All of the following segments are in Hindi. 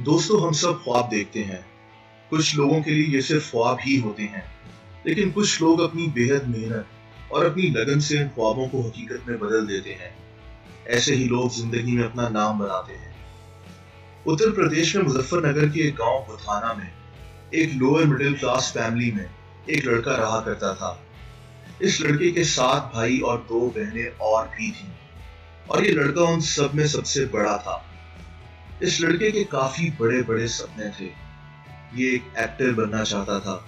दोस्तों, हम सब ख्वाब देखते हैं। कुछ लोगों के लिए ये सिर्फ ख्वाब ही होते हैं, लेकिन कुछ लोग अपनी बेहद मेहनत और अपनी लगन से इन ख्वाबों को हकीकत में बदल देते हैं। ऐसे ही लोग जिंदगी में अपना नाम बनाते हैं। उत्तर प्रदेश में मुजफ्फरनगर के एक गांव बुथाना में एक लोअर मिडिल क्लास फैमिली में एक लड़का रहा करता था। इस लड़के के 7 भाई और 2 बहनें और भी थीं, और ये लड़का उन सब में सबसे बड़ा था। इस लड़के के काफी बड़े बड़े सपने थे। ये एक एक्टर बनना चाहता था।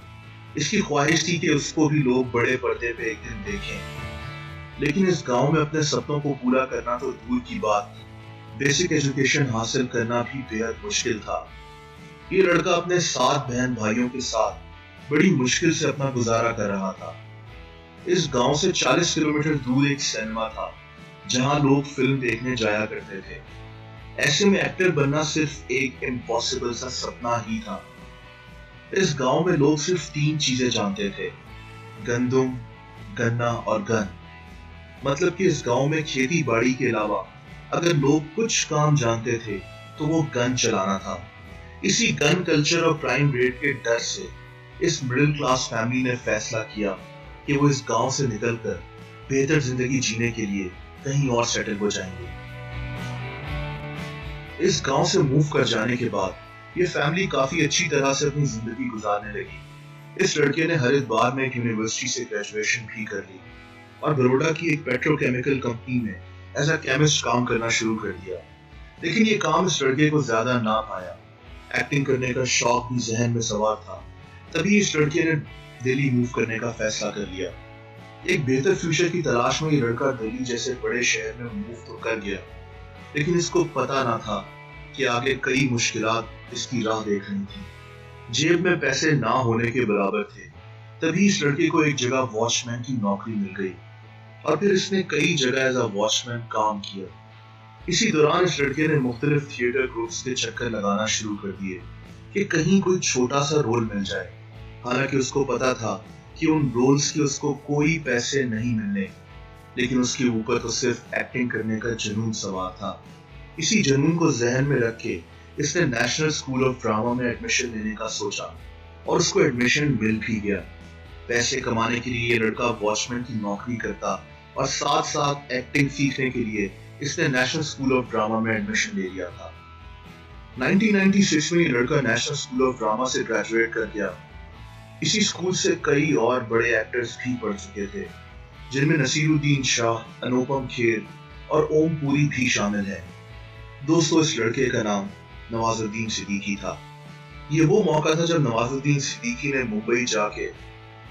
इसकी ख्वाहिश थी कि उसको भी लोग बड़े पर्दे पे एक दिन देखें। लेकिन इस गांव में अपने सपनों को पूरा करना तो दूर की बात, बेसिक एजुकेशन हासिल करना भी बेहद मुश्किल था। ये लड़का अपने 7 बहन भाइयों के साथ बड़ी मुश्किल से अपना गुजारा कर रहा था। इस गांव से 40 किलोमीटर दूर एक सिनेमा था, जहां लोग फिल्म देखने जाया करते थे। ऐसे में एक्टर बनना सिर्फ एक इम्पॉसिबल सा सपना ही था। इस गांव में लोग सिर्फ 3 चीजें जानते थे: गंदुम, गन्ना और गन। मतलब कि इस गांव में खेती बाड़ी के अलावा अगर लोग कुछ काम जानते थे तो वो गन चलाना था। इसी गन कल्चर और क्राइम रेट के डर से इस मिडिल क्लास फैमिली ने फैसला किया कि वो इस गांव से निकलकर बेहतर जिंदगी जीने के लिए कहीं और सेटल हो जाएंगे। इस गांव से मूव कर जाने के बाद ये फैमिली काफी अच्छी तरह से अपनी जिंदगी गुजारने लगी। इस लड़के ने हरिद्वार में एक यूनिवर्सिटी से ग्रेजुएशन भी कर ली और बड़ौदा की एक पेट्रोकेमिकल कंपनी में एज अ केमिस्ट काम करना शुरू कर दिया। लेकिन ये काम इस लड़के को ज्यादा ना पाया। एक्टिंग करने का शौक भी जहन में सवार था। तभी इस लड़के ने दिल्ली मूव करने का फैसला कर लिया। एक बेहतर फ्यूचर की तलाश में ये लड़का दिल्ली जैसे बड़े शहर में मूव तो कर गया, लेकिन इसको पता ना था कि आगे कई मुश्किलात इसकी राह देख रही थी। जेब में पैसे ना होने के बराबर थे। तभी इस लड़के को एक जगह वॉचमैन की नौकरी मिल गई और फिर इसने कई जगह एज अ वॉचमैन काम किया। इसी दौरान इस लड़के ने मुख्तलिफ थिएटर ग्रुप्स के चक्कर लगाना शुरू कर दिए कि कहीं कोई छोटा सा रोल मिल जाए। हालांकि उसको पता था कि उन रोल्स की उसको कोई पैसे नहीं मिलने, लेकिन उसके ऊपर तो सिर्फ एक्टिंग करने का जुनून सवार था। इसी जुनून को जहन में रख के इसने नेशनल स्कूल ऑफ ड्रामा में एडमिशन लेने का सोचा और उसको एडमिशन मिल भी गया। पैसे कमाने के लिए ये लड़का वॉचमैन की नौकरी करता और साथ साथ एक्टिंग सीखने के लिए इसने नेशनल स्कूल ऑफ ड्रामा में एडमिशन ले लिया था। 1996 में ये लड़का नेशनल स्कूल ऑफ ड्रामा से ग्रेजुएट कर गया। इसी स्कूल से कई और बड़े एक्टर्स भी पढ़ चुके थे, जिनमें नसीरुद्दीन शाह, अनुपम खेर और ओम पुरी भी शामिल हैं। दोस्तों, इस लड़के का नाम नवाजुद्दीन सिद्दीकी था। ये वो मौका था जब नवाजुद्दीन सिद्दीकी ने मुंबई जाके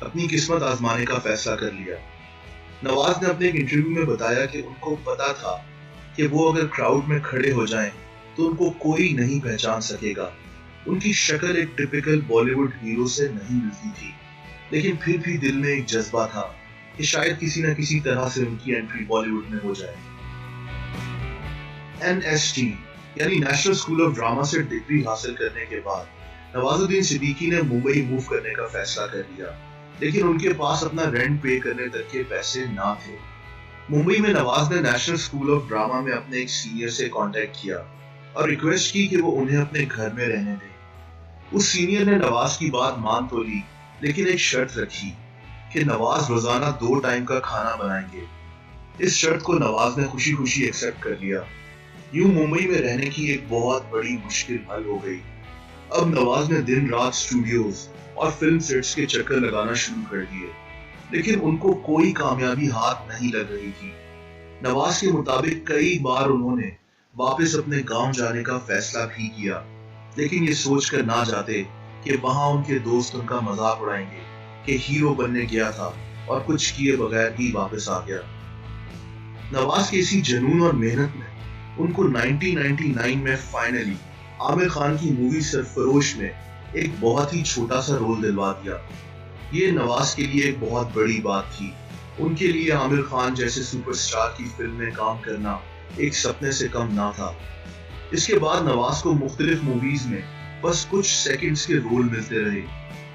अपनी किस्मत आजमाने का फैसला कर लिया। नवाज ने अपने एक इंटरव्यू में बताया कि उनको पता था कि वो अगर क्राउड में खड़े हो जाएं तो उनको कोई नहीं पहचान सकेगा। उनकी शक्ल एक टिपिकल बॉलीवुड हीरो से नहीं मिलती थी, लेकिन फिर भी दिल में एक जज्बा था कि शायद किसी न किसी तरह से उनकी एंट्री बॉलीवुड में हो जाए। NST यानी नेशनल स्कूल ऑफ ड्रामा से डिग्री हासिल करने के बाद नवाजुद्दीन सिद्दीकी ने मुंबई मूव करने का फैसला कर लिया, लेकिन उनके पास अपना रेंट पे करने तक के पैसे ना थे। मुंबई में नवाज ने नेशनल स्कूल ऑफ ड्रामा में अपने एक सीनियर से कांटेक्ट किया और रिक्वेस्ट की कि वो उन्हें अपने घर में रहने दें। उस सीनियर ने नवाज की बात मान तो ली, लेकिन एक शर्त रखी कि नवाज रोजाना 2 टाइम का खाना बनाएंगे। इस शर्त को नवाज ने खुशी खुशी एक्सेप्ट कर लिया। यूं मुंबई में रहने की एक बहुत बड़ी मुश्किल हल हो गई। अब नवाज ने दिन रात स्टूडियोज और फिल्म सेट्स के चक्कर लगाना शुरू कर दिए, लेकिन उनको कोई कामयाबी हाथ नहीं लग रही थी। नवाज के मुताबिक कई बार उन्होंने वापस अपने गांव जाने का फैसला भी किया, लेकिन ये सोचकर ना जाते कि वहां उनके दोस्त उनका मजाक उड़ाएंगे कि हीरो बनने गया था और कुछ किए बगैर ही वापस आ गया। नवाज के इसी जुनून और मेहनत में उनको 1999 में फाइनली आमिर खान की मूवी सरफरोश में एक बहुत ही छोटा सा रोल दिलवा दिया। ये नवाज के लिए एक बहुत बड़ी बात थी। उनके लिए आमिर खान जैसे सुपरस्टार की फिल्म में काम करना एक सपने से कम ना था। इसके बाद नवाज को मुख्तलिफ मूवीज में बस कुछ सेकंड्स के रोल मिलते रहे।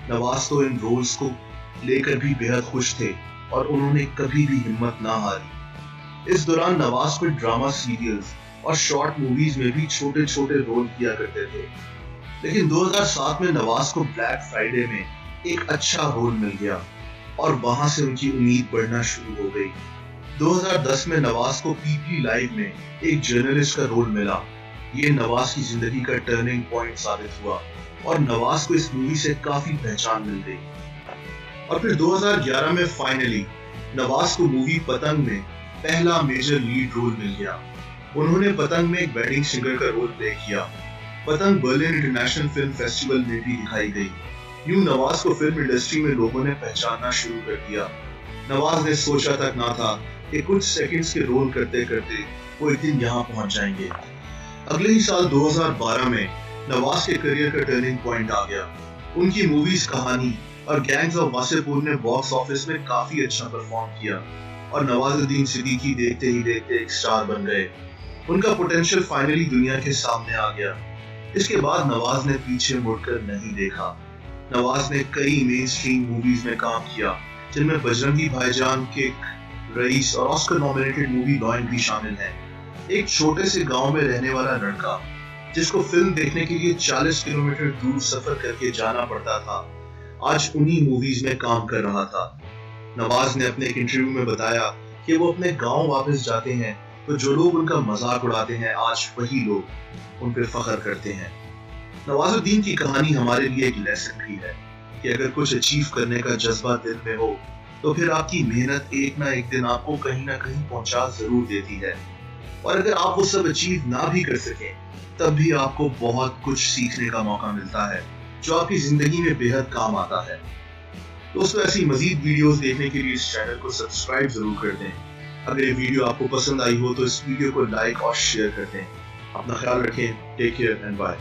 नवाज तो इन रोल्स को लेकर भी बेहद खुश थे और उन्होंने कभी भी हिम्मत ना हारी। इस दौरान नवाज को ड्रामा सीरियल्स और शॉर्ट मूवीज में भी छोटे छोटे रोल किया करते थे। लेकिन 2007 में नवाज को ब्लैक फ्राइडे में एक अच्छा रोल मिल गया और वहां से उनकी उम्मीद बढ़ना शुरू हो गई। 2010 में नवाज को पीपली लाइव में एक जर्नलिस्ट का रोल मिला। ये नवाज की जिंदगी का टर्निंग पॉइंट साबित हुआ और नवाज को इस मूवी से काफी पहचान मिल गई। और फिर 2011 में फाइनली नवाज को मूवी पतंग में पहला मेजर लीड रोल मिल गया। उन्होंने पतंग में एक वेडिंग सिंगर का रोल प्ले किया। पतंग बर्लिन इंटरनेशनल फिल्म फेस्टिवल में भी दिखाई गई। यूं नवाज को फिल्म इंडस्ट्री में लोगों ने पहचानना शुरू कर दिया। नवाज ने सोचा तक ना था कि कुछ सेकंड्स के रोल करते करते वो एक दिन यहाँ पहुंच जाएंगे। अगले ही साल 2012 में नवाज के करियर का टर्निंग पॉइंट आ गया। उनकी मूवीज कहानी और गैंग्स ऑफ वासेपुर ने बॉक्स ऑफिस में काफी अच्छा परफॉर्म किया और नवाजुद्दीन सिद्दीकी देखते ही देखते एक स्टार बन गए। उनका पोटेंशियल फाइनली दुनिया के सामने आ गया। इसके बाद नवाज ने पीछे मुड़कर नहीं देखा। नवाज ने कई मेन स्ट्रीम मूवीज में काम किया, जिनमें बजरंगी भाईजान, किक, रईस और ऑस्कर नॉमिनेटेड मूवी लॉयन भी शामिल है। एक छोटे से गांव में रहने वाला लड़का जिसको फिल्म देखने के लिए 40 किलोमीटर दूर सफर करके जाना पड़ता था, आज उन्हीं मूवीज में काम कर रहा था। नवाज ने अपने एक इंटरव्यू में बताया कि वो अपने गांव वापस जाते हैं तो जो लोग उनका मजाक उड़ाते हैं, आज वही लोग उन पर फख्र करते हैं। नवाजुद्दीन की कहानी हमारे लिए एक लेसन भी है कि अगर कुछ अचीव करने का जज्बा दिल में हो तो फिर आपकी मेहनत एक ना एक दिन आपको कहीं ना कहीं पहुंचा जरूर देती है। और अगर आप वो सब अचीव ना भी कर सकें, तब भी आपको बहुत कुछ सीखने का मौका मिलता है जो आपकी जिंदगी में बेहद काम आता है। दोस्तों, ऐसी मजीद वीडियोस देखने के लिए इस चैनल को सब्सक्राइब जरूर कर दें। अगर ये वीडियो आपको पसंद आई हो तो इस वीडियो को लाइक और शेयर कर दें। अपना ख्याल रखें। Take care and bye.